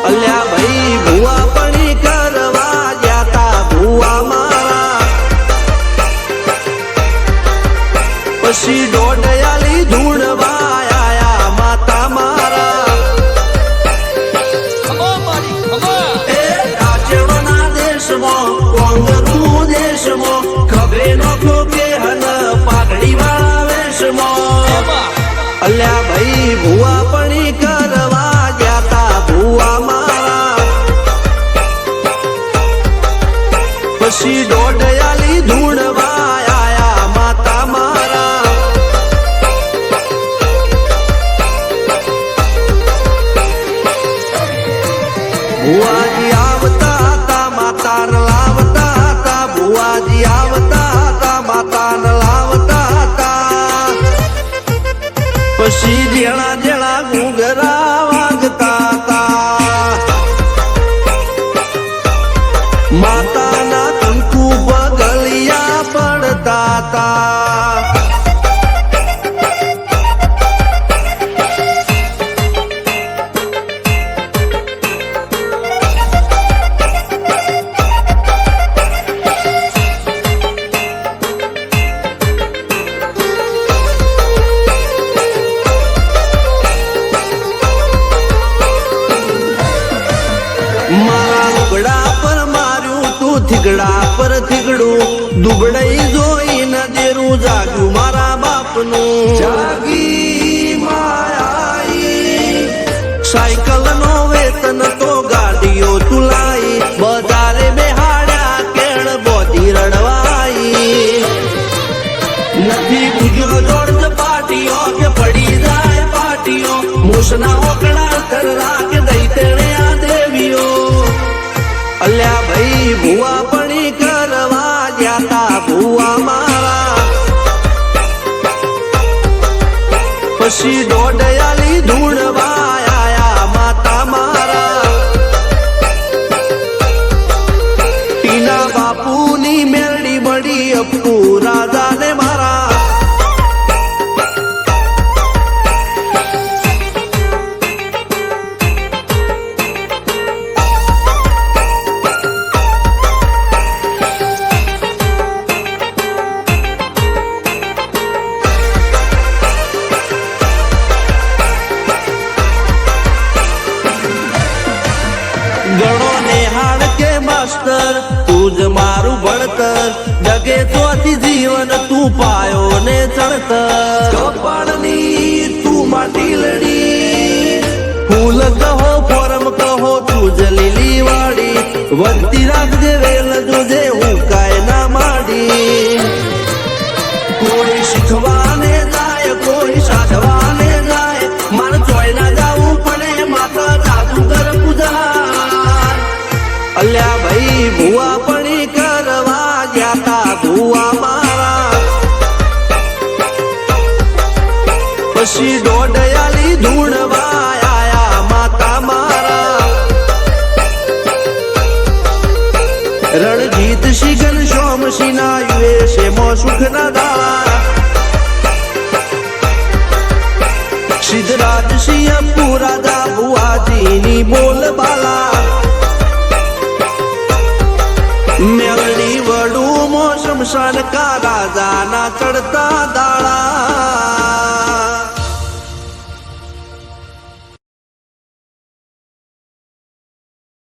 અલ્યા ભાઈ ભુવા પણી કરવા જાતા ભુવા મારા પછી દોડયાલી ધૂણવા આયા માતા મારા એ રાજ્યના દેશમાં કોંગનું દેશમાં ખબરે નોખો કે હન પાઘડી વાળા વેશમાં અલ્યા ભાઈ ભુવા પણી કરવા જાતા ભુવા મારા પછી દોડયાલી ધૂણવા આયા માતા મારા ભુવાજી આવતા હતા માતા લાવતા હતા ભુવાજી આવતા હતા માતા લાવતા હતા પછી જેણા જેણા ઘૂંઘરા વાગતા હતા માતાના કંકુ પગલિયા પડતા હતા મારા લુગડા પર માર્યું તું થીગડા પર થીગડું દુબળઈ જોઈને દેરું જાગ્યું મારા બાપનું જાગી માયાઈ સાયકલ નો વેતન તો ગાડીઓ તુલાઈ બજારે બેહાડ્યા કેળ બોધી રડવાઈ નથી ગુજરો જોડ પાટીઓ કે પડી જાય પાટીઓ મૂસના ઓકડા કરા કે દઈ તેણે આ દેવીઓ અલ્યા ભાઈ ભુવા પણી કરવા જાતા ભુવા મારા પછી દોડયાલી ધૂણવા આયા માતા મારા ટીના બાપુની મેરડી બળી અપ્પુ રાજાને મારા ગણો નેહાળ કે માસ્ટર તું જ મારું ભણતર જગે તોથી જીવન તું પાયો ને ચણતર કપાળની તું માટી લડી ફૂલ કહો ફોરમ કહો તું જ લીલી વાડી વધતી રાખજે વેલ જોજે હું કાય ના માડી કોઈ શીખવાને જાય કોઈ સાધવાને જાય માર ચોય ના જાવું પડે માતા જાદુગર પૂજા અલ્યા ભાઈ ભુવા પણી કરવા જાતા ભુવા મારા પછી દોડયાલી ધૂણવા આયા માતા મારા રણજીત સિંહ ઘનશ્યામ સિંહ ના યુએસે મો સુખ ના દાળા સિદ્ધરાજ સિંહ અપ્પુ રાજા ભુવાજીની બોલ બાલા મેળણી વડું મો શમશાન કા રાજા ના ચડતા